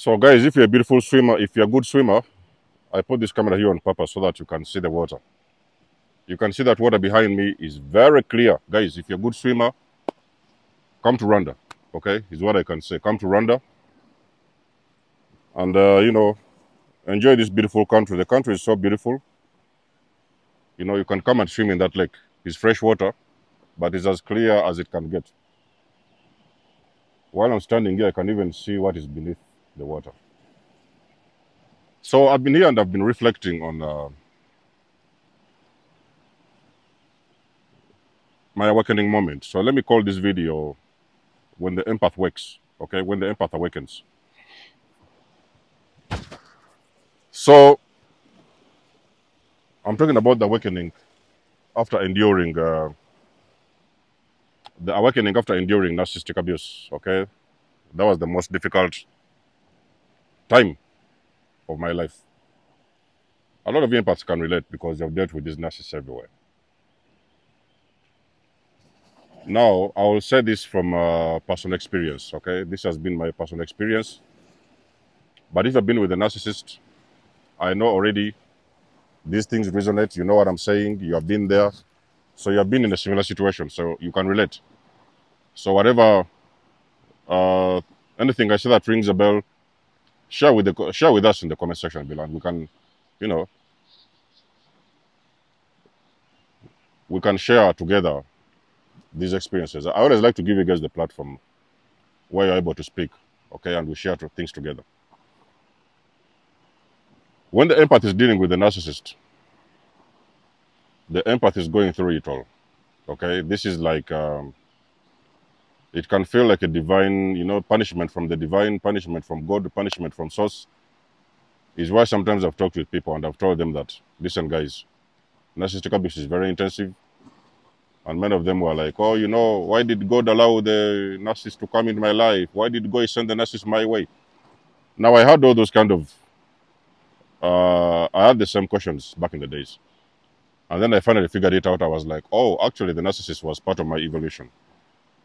So guys, if you're a beautiful swimmer, if you're a good swimmer, I put this camera here on purpose so that you can see the water. You can see that water behind me is very clear. Guys, if you're a good swimmer, come to Rwanda, okay? Is what I can say. Come to Rwanda and, enjoy this beautiful country. The country is so beautiful. You know, you can come and swim in that lake. It's fresh water, but it's as clear as it can get. While I'm standing here, I can even see what is beneath the water. So I've been here and I've been reflecting on my awakening moment. So let me call this video When the Empath Wakes, okay? When the Empath Awakens. So I'm talking about the awakening after enduring, the awakening after enduring narcissistic abuse, okay? That was the most difficult time of my life. A lot of empaths can relate because they've dealt with these narcissists everywhere. Now, I will say this from personal experience, okay? This has been my personal experience. But if I've been with a narcissist, I know already these things resonate. You know what I'm saying. You have been there. So you have been in a similar situation, so you can relate. So whatever, anything I say that rings a bell, share with us in the comment section below, and we can, you know, we can share together these experiences. I always like to give you guys the platform where you're able to speak, okay, and we share things together. When the empath is dealing with the narcissist, the empath is going through it all, okay? This is like, it can feel like a divine, you know, punishment from the divine, punishment from God, punishment from source. Is why sometimes I've talked with people and I've told them that, listen guys, narcissistic abuse is very intensive. And many of them were like, oh, you know, why did God allow the narcissist to come in my life? Why did God send the narcissist my way? Now, I had all those kind of, I had the same questions back in the days. And then I finally figured it out. I was like, oh, actually, the narcissist was part of my evolution.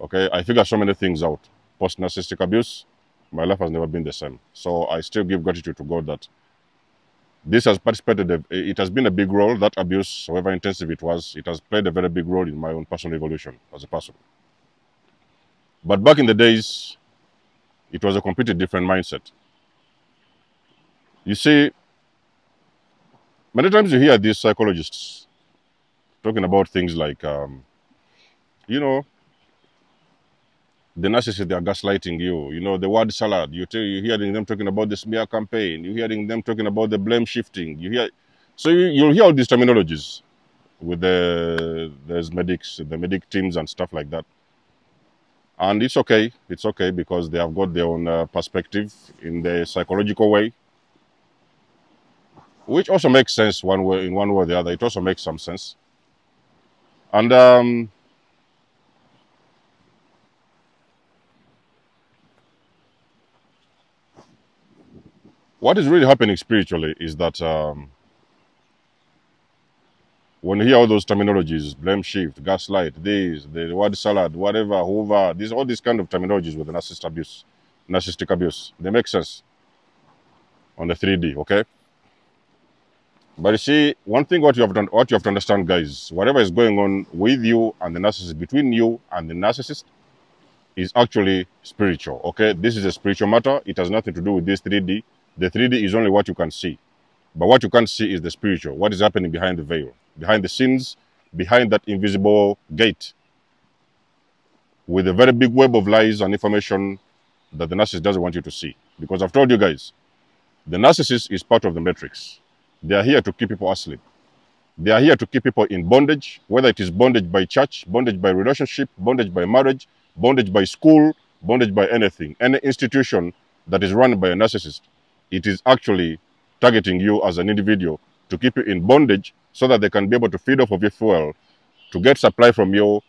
Okay, I figured so many things out. Post-narcissistic abuse, my life has never been the same. So I still give gratitude to God that this has participated, it has been a big role, that abuse, however intensive it was, it has played a very big role in my own personal evolution as a person. But back in the days, it was a completely different mindset. You see, many times you hear these psychologists talking about things like, you know, the narcissists, they are gaslighting you. You know, the word salad, you're hearing them talking about the smear campaign. You're hearing them talking about the blame shifting. So you'll hear all these terminologies with there's medics, the medic teams and stuff like that. And it's okay because they have got their own perspective in the psychological way, which also makes sense in one way or the other. It also makes some sense. And what is really happening spiritually is that when you hear all those terminologies, blame shift, gaslight, the word salad, whatever, hoover, all these kind of terminologies with the narcissistic abuse, they make sense on the 3D, okay? But you see, one thing what you have to understand, guys, whatever is going on with you and the narcissist, between you and the narcissist, is actually spiritual, okay? This is a spiritual matter. It has nothing to do with this 3D. The 3D is only what you can see. But what you can't see is the spiritual, what is happening behind the veil, behind the scenes, behind that invisible gate, with a very big web of lies and information that the narcissist doesn't want you to see. Because I've told you guys, the narcissist is part of the matrix. They are here to keep people asleep. They are here to keep people in bondage, whether it is bondage by church, bondage by relationship, bondage by marriage, bondage by school, bondage by anything. Any institution that is run by a narcissist, it is actually targeting you as an individual to keep you in bondage so that they can be able to feed off of your fuel, to get supply from you,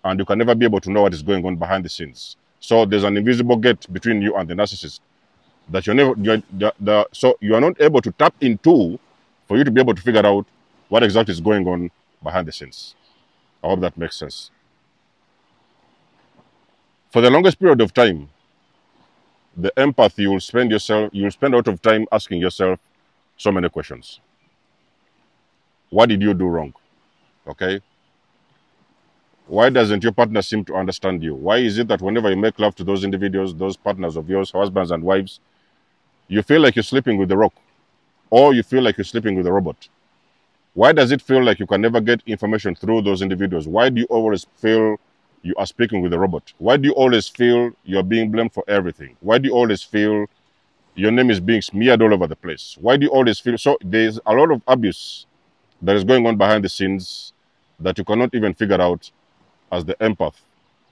and you can never be able to know what is going on behind the scenes. So there's an invisible gate between you and the narcissist that so you are not able to tap into for you to be able to figure out what exactly is going on behind the scenes. I hope that makes sense. For the longest period of time, the empath, you'll spend a lot of time asking yourself so many questions. What did you do wrong? Okay. Why doesn't your partner seem to understand you? Why is it that whenever you make love to those individuals, those partners of yours, husbands and wives, you feel like you're sleeping with the rock, or you feel like you're sleeping with a robot? Why does it feel like you can never get information through those individuals? Why do you always feel you are speaking with a robot? Why do you always feel you're being blamed for everything? Why do you always feel your name is being smeared all over the place? Why do you always feel so? There's a lot of abuse that is going on behind the scenes that you cannot even figure out as the empath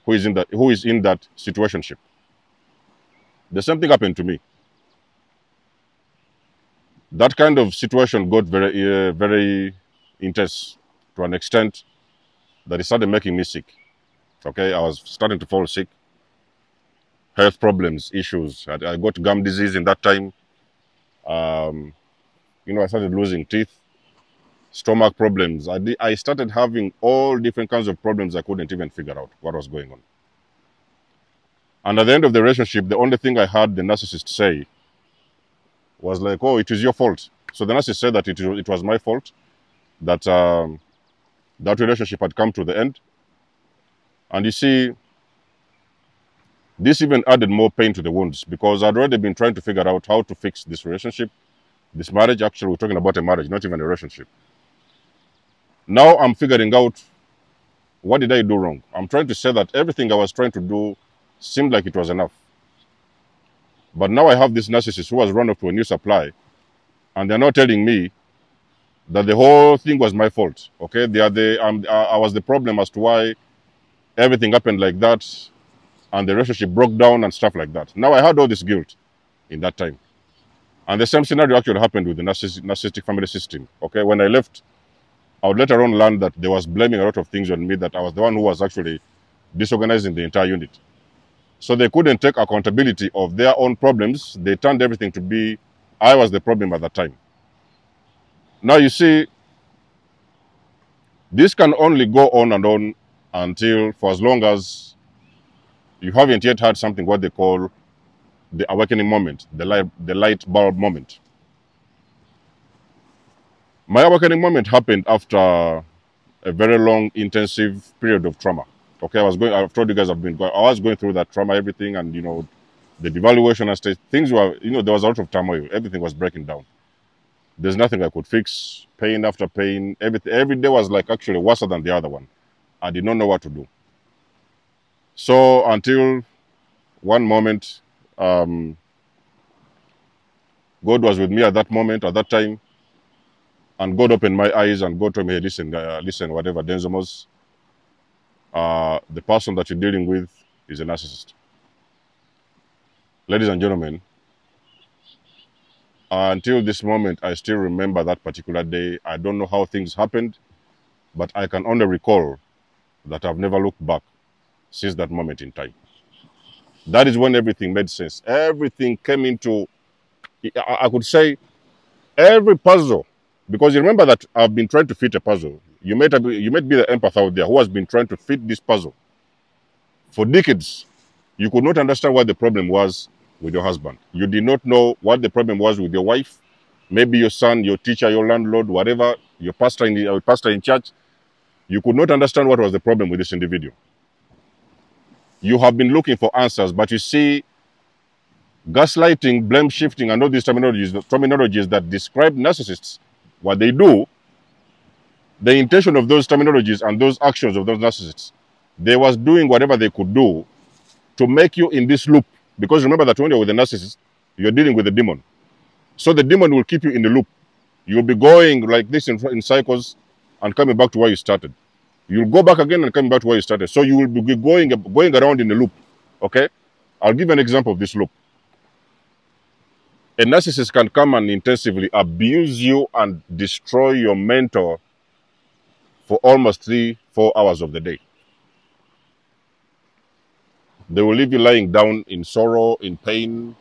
who is in that situationship. The same thing happened to me. That kind of situation got very intense to an extent that it started making me sick. Okay, I was starting to fall sick. Health problems, issues. I got gum disease in that time. I started losing teeth, stomach problems. I started having all different kinds of problems. I couldn't even figure out what was going on. And at the end of the relationship, the only thing I heard the narcissist say was like, "Oh, it is your fault." So the narcissist said that it was my fault that that relationship had come to the end. And you see, this even added more pain to the wounds because I'd already been trying to figure out how to fix this relationship, this marriage. Actually, we're talking about a marriage, not even a relationship. Now I'm figuring out, what did I do wrong? I'm trying to say that everything I was trying to do seemed like it was enough. But now I have this narcissist who has run off to a new supply, and they're now telling me that the whole thing was my fault. Okay, I was the problem as to why everything happened like that, and the relationship broke down and stuff like that. Now I had all this guilt in that time. And the same scenario actually happened with the narcissistic family system. Okay, when I left, I would later on learn that they was blaming a lot of things on me, that I was the one who was actually disorganizing the entire unit. So they couldn't take accountability of their own problems. They turned everything to be, I was the problem at that time. Now you see, this can only go on and on until, for as long as you haven't yet had something what they call the awakening moment, the light bulb moment. My awakening moment happened after a very long, intensive period of trauma. Okay, I've told you guys I was going through that trauma, everything, and the devaluation and stage, things were, there was a lot of turmoil. Everything was breaking down. There's nothing I could fix. Pain after pain. Every day was like actually worse than the other one. I did not know what to do. So until one moment, God was with me at that moment, at that time, and God opened my eyes and God told me, hey, listen, whatever, Denzomos, the person that you're dealing with is a narcissist. Ladies and gentlemen, until this moment, I still remember that particular day. I don't know how things happened, but I can only recall that I've never looked back since that moment in time. That is when everything made sense. Everything came into, I could say, every puzzle. Because you remember that I've been trying to fit a puzzle. You might be the empath out there who has been trying to fit this puzzle. For decades, you could not understand what the problem was with your husband. You did not know what the problem was with your wife, maybe your son, your teacher, your landlord, whatever, your pastor in church. You could not understand what was the problem with this individual. You have been looking for answers, but you see, gaslighting, blame shifting, and all these terminologies that describe narcissists, what they do, the intention of those terminologies and those actions of those narcissists, they was doing whatever they could do to make you in this loop. Because remember that when you're with a narcissist, you're dealing with a demon. So the demon will keep you in the loop. You'll be going like this in cycles and coming back to where you started. You'll go back again and coming back to where you started. So you will be going around in a loop. Okay? I'll give an example of this loop. A narcissist can come and intensively abuse you and destroy your mentor for almost 3-4 hours of the day. They will leave you lying down in sorrow, in pain,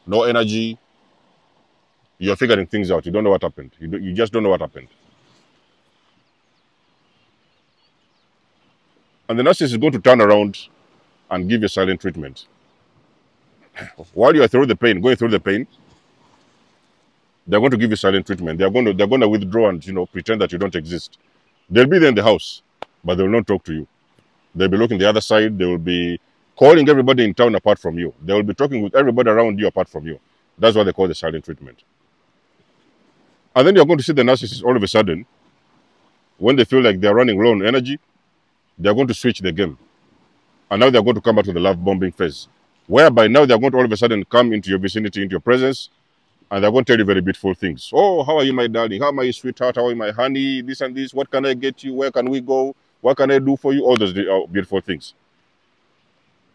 no energy. You're figuring things out. You don't know what happened. You just don't know what happened. And the narcissist is going to turn around and give you silent treatment. While you are through the pain, going through the pain, they're going to give you silent treatment. They're going to withdraw and pretend that you don't exist. They'll be there in the house, but they will not talk to you. They'll be looking the other side. They will be calling everybody in town apart from you. They will be talking with everybody around you apart from you. That's what they call the silent treatment. And then you're going to see the narcissists all of a sudden, when they feel like they're running low on energy, they're going to switch the game. And now they're going to come back to the love bombing phase, whereby now they're going to all of a sudden come into your vicinity, into your presence, and they're going to tell you very beautiful things. Oh, how are you, my darling? How are you, sweetheart? How are you, my honey? This and this. What can I get you? Where can we go? What can I do for you? All those beautiful things.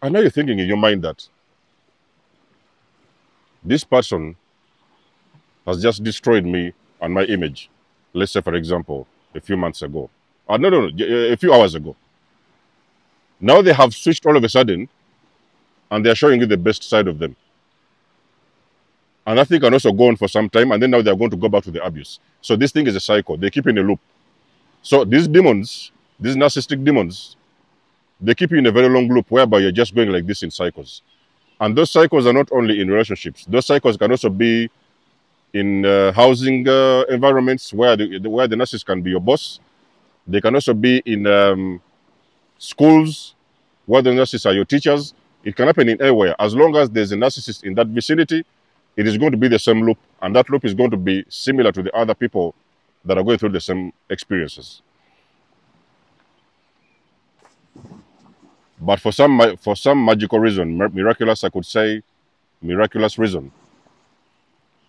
And now you're thinking in your mind that this person has just destroyed me and my image. Let's say, for example, a few months ago. No, a few hours ago. Now they have switched all of a sudden, and they're showing you the best side of them. And that thing can also go on for some time, and then now they're going to go back to the abuse. So this thing is a cycle. They keep in a loop. So these demons, these narcissistic demons, they keep you in a very long loop whereby you're just going like this in cycles. And those cycles are not only in relationships. Those cycles can also be in housing environments where the narcissist can be your boss. They can also be in schools where the narcissists are your teachers. It can happen in anywhere. As long as there's a narcissist in that vicinity, it is going to be the same loop. And that loop is going to be similar to the other people that are going through the same experiences. But for some magical reason, miraculous, I could say, miraculous reason,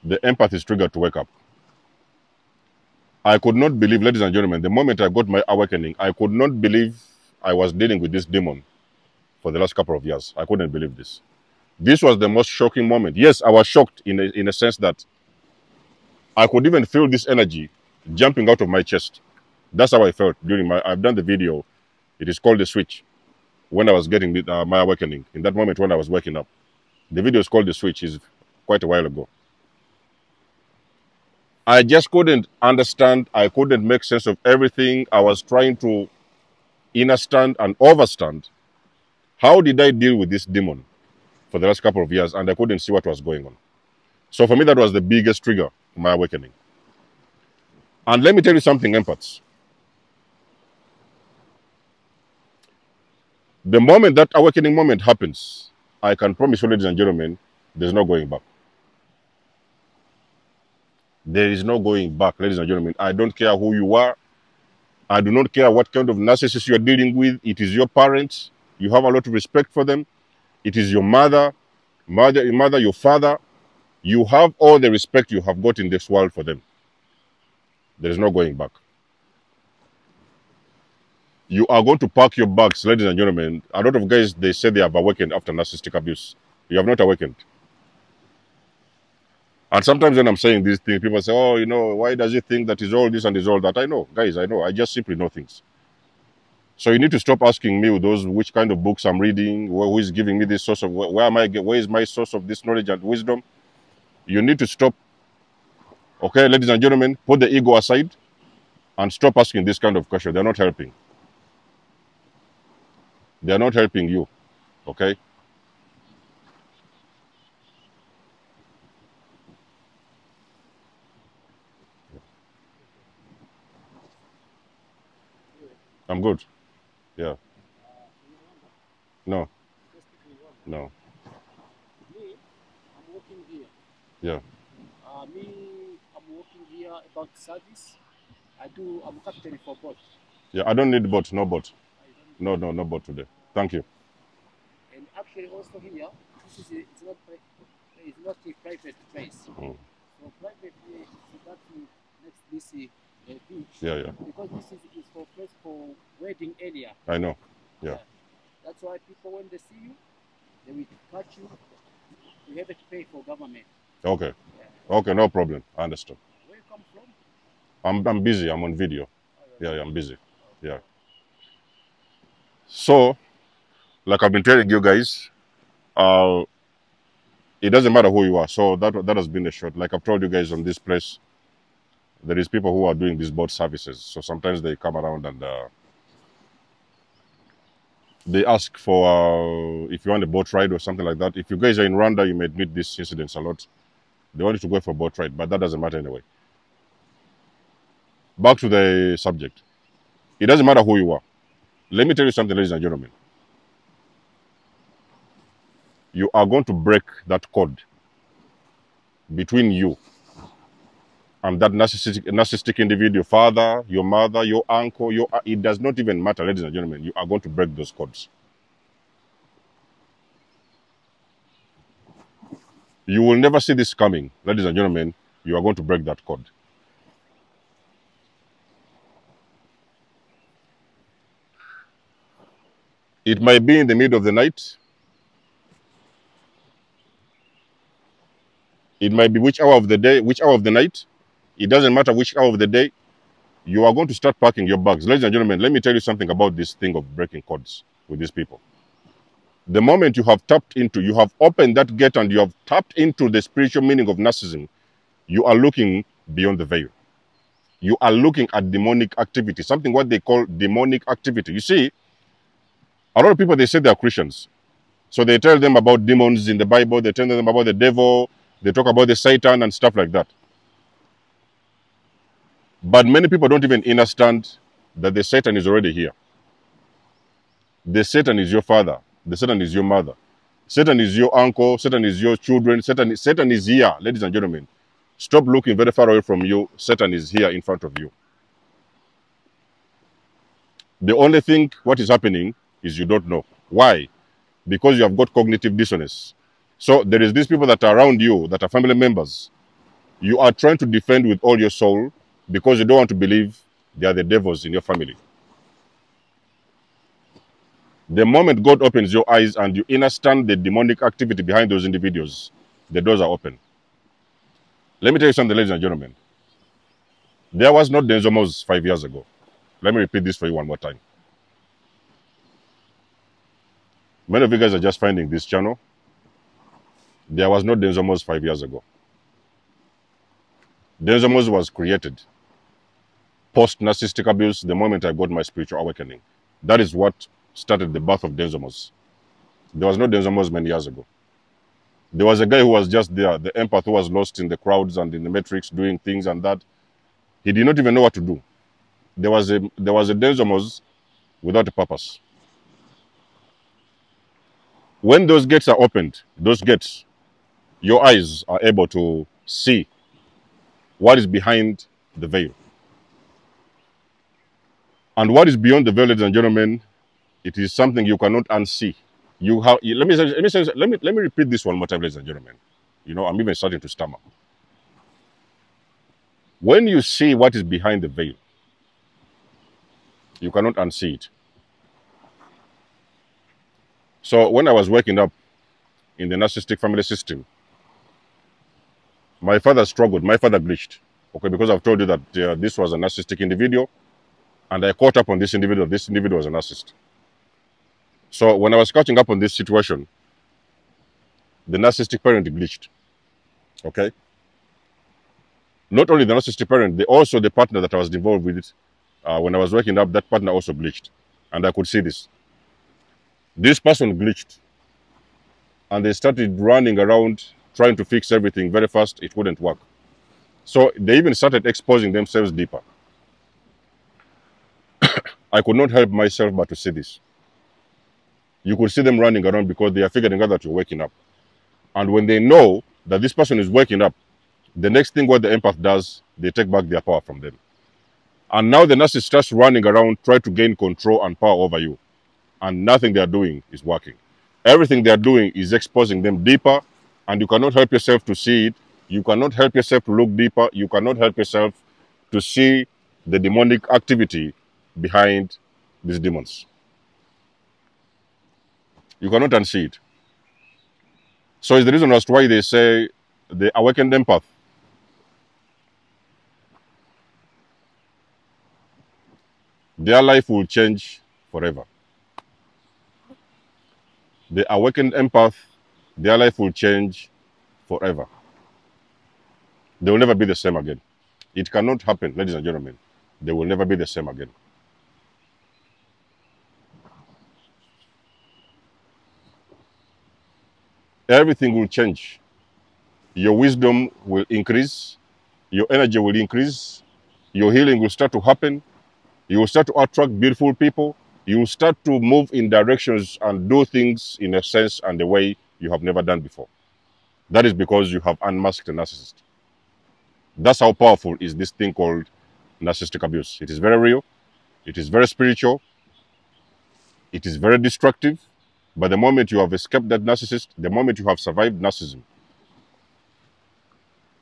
the empath is triggered to wake up. I could not believe, ladies and gentlemen, the moment I got my awakening, I could not believe I was dealing with this demon for the last couple of years. I couldn't believe this. This was the most shocking moment. Yes, I was shocked in a sense that I could even feel this energy jumping out of my chest. That's how I felt during I've done the video. It is called The Switch. When I was getting my awakening, in that moment when I was waking up. The video is called The Switch. Is quite a while ago. I just couldn't understand. I couldn't make sense of everything. I was trying to understand and overstand. How did I deal with this demon for the last couple of years? And I couldn't see what was going on. So for me, that was the biggest trigger for my awakening. And let me tell you something, empaths. The moment that awakening moment happens, I can promise you, ladies and gentlemen, there's no going back. There is no going back, ladies and gentlemen. I don't care who you are. I do not care what kind of narcissist you are dealing with. It is your parents. You have a lot of respect for them. It is your mother, your father. You have all the respect you have got in this world for them. There is no going back. You are going to pack your bags, ladies and gentlemen. A lot of guys, they say they have awakened after narcissistic abuse. You have not awakened. And sometimes when I'm saying these things, people say, oh, why does he think that is all this and is all that? I know, guys, I know. I just simply know things. So you need to stop asking me which kind of books I'm reading, who is giving me this source of, where is my source of this knowledge and wisdom? You need to stop. Okay, ladies and gentlemen, put the ego aside and stop asking this kind of question. They're not helping. They're not helping you. Okay? I'm good. Yeah. No. No. Me, I'm working here. Yeah. I'm working here about service. I'm captain for boat. Yeah, I don't need boat. No boat. I don't No boat today. Thank you. And actually also here, it's not a private place. Mm. So private place is that next this beach. Yeah. Because this is for place for wedding area. I know. Yeah. That's why people when they see you, they will catch you. You have to pay for government. Okay. Yeah. Okay, no problem. I understand. Where you come from? I'm busy. I'm on video. Yeah, I'm busy. Yeah. So, like I've been telling you guys, it doesn't matter who you are. So that has been a short. Like I've told you guys on this place, there is people who are doing these boat services. So sometimes they come around and They ask for if you want a boat ride or something like that. If you guys are in Rwanda, you may meet these incidents a lot. They want you to go for a boat ride, but that doesn't matter anyway. Back to the subject. It doesn't matter who you are. Let me tell you something, ladies and gentlemen. You are going to break that code between you and that narcissistic individual, father, your mother, your uncle, it does not even matter, ladies and gentlemen. You are going to break those codes. You will never see this coming, ladies and gentlemen. You are going to break that code. It might be in the middle of the night. It might be which hour of the day, which hour of the night. It doesn't matter which hour of the day. You are going to start packing your bags. Ladies and gentlemen, let me tell you something about this thing of breaking codes with these people. The moment you have tapped into, you have opened that gate and you have tapped into the spiritual meaning of narcissism, you are looking beyond the veil. You are looking at demonic activity, something what they call demonic activity. You see, a lot of people, they say they are Christians. So they tell them about demons in the Bible, they tell them about the devil, they talk about the Satan and stuff like that. But many people don't even understand that the Satan is already here. The Satan is your father. The Satan is your mother. Satan is your uncle. Satan is your children. Satan is here, ladies and gentlemen. Stop looking very far away from you. Satan is here in front of you. The only thing what is happening is you don't know. Why? Because you have got cognitive dissonance. So there is these people that are around you, that are family members. You are trying to defend with all your soul because you don't want to believe they are the devils in your family. The moment God opens your eyes and you understand the demonic activity behind those individuals, the doors are open. Let me tell you something, ladies and gentlemen. There was not Denzo Moses 5 years ago. Let me repeat this for you one more time. Many of you guys are just finding this channel. There was no Denzo Moses 5 years ago. Denzo Moses was created post-narcissistic abuse the moment I got my spiritual awakening. That is what started the birth of Denzo Moses. There was no Denzo Moses many years ago. There was a guy who was just there, the empath who was lost in the crowds and in the matrix doing things and that. He did not even know what to do. There was a Denzo Moses without a purpose. When those gates are opened, those gates, your eyes are able to see what is behind the veil. And what is beyond the veil, ladies and gentlemen, it is something you cannot unsee. Let me repeat this one more time, ladies and gentlemen. You know, I'm even starting to stammer. When you see what is behind the veil, you cannot unsee it. So when I was waking up in the narcissistic family system, my father struggled, my father glitched. Okay, because I've told you that this was a narcissistic individual, and I caught up on this individual. This individual was a narcissist. So when I was catching up on this situation, the narcissistic parent glitched. Okay? Not only the narcissistic parent, also the partner that I was involved with it, when I was waking up, that partner also glitched. And I could see this. This person glitched. And they started running around, trying to fix everything very fast. It wouldn't work. So they even started exposing themselves deeper. I could not help myself but to see this. You could see them running around because they are figuring out that you're waking up. And when they know that this person is waking up, the next thing what the empath does, they take back their power from them. And now the narcissist starts running around, trying to gain control and power over you. And nothing they are doing is working. Everything they are doing is exposing them deeper, and you cannot help yourself to see it. You cannot help yourself to look deeper. You cannot help yourself to see the demonic activity behind these demons. You cannot unsee it. So it's the reason as to why they say the awakened empath their life will change forever. The awakened empath, their life will change forever. They will never be the same again. It cannot happen, ladies and gentlemen. They will never be the same again. everything will change. Your wisdom will increase, your energy will increase, your healing will start to happen, you will start to attract beautiful people, you will start to move in directions and do things in a sense and a way you have never done before. That is because you have unmasked a narcissist. That's how powerful is this thing called narcissistic abuse. It is very real, it is very spiritual, it is very destructive. But the moment you have escaped that narcissist, the moment you have survived narcissism,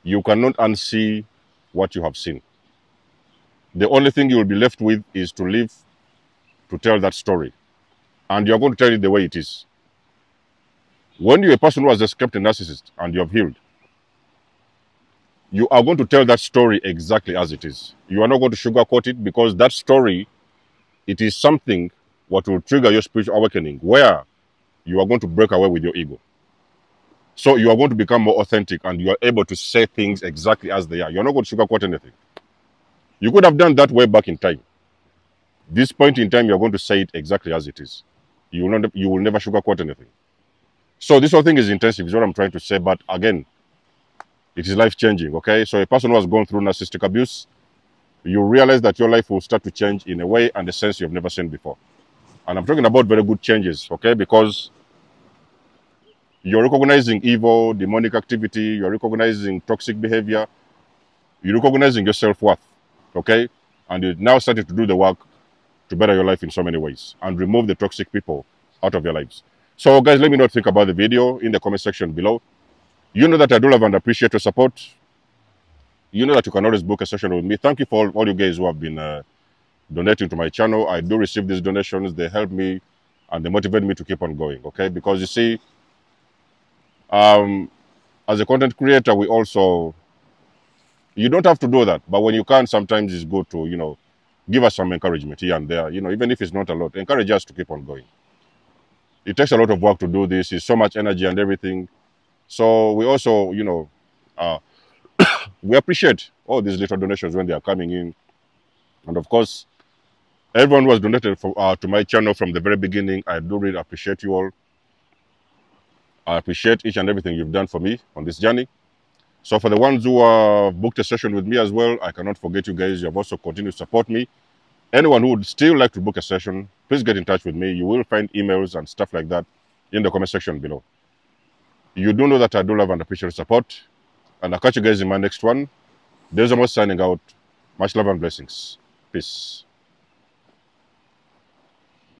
you cannot unsee what you have seen. The only thing you will be left with is to live to tell that story. And you're going to tell it the way it is. When you're a person who has escaped a narcissist and you have healed, you are going to tell that story exactly as it is. You are not going to sugarcoat it, because that story, it is something what will trigger your spiritual awakening, where you are going to break away with your ego. So you are going to become more authentic and you are able to say things exactly as they are. You're not going to sugarcoat anything. You could have done that way back in time. This point in time, you're going to say it exactly as it is. You will never sugarcoat anything. So this whole thing is intensive, is what I'm trying to say. But again, it is life-changing, okay? So a person who has gone through narcissistic abuse, you realize that your life will start to change in a way and a sense you've never seen before. And I'm talking about very good changes, okay? Because you're recognizing evil, demonic activity, you're recognizing toxic behavior, you're recognizing your self-worth, okay? And you're now starting to do the work to better your life in so many ways and remove the toxic people out of your lives. So guys, let me know what you think about the video in the comment section below. You know that I do love and appreciate your support. You know that you can always book a session with me. Thank you for all you guys who have been donating to my channel. I do receive these donations. They help me and they motivate me to keep on going, okay? Because you see, as a content creator, we also, you don't have to do that, but when you can, sometimes it's good to, you know, give us some encouragement here and there, you know, even if it's not a lot, encourage us to keep on going. It takes a lot of work to do this. It's so much energy and everything. So we also, you know, we appreciate all these little donations when they are coming in. And of course, everyone who has donated to my channel from the very beginning, I do really appreciate you all. I appreciate each and everything you've done for me on this journey. So for the ones who booked a session with me as well, I cannot forget you guys. You have also continued to support me. Anyone who would still like to book a session, please get in touch with me. You will find emails and stuff like that in the comment section below. You do know that I do love and appreciate your support. And I'll catch you guys in my next one. There's almost signing out. Much love and blessings. Peace.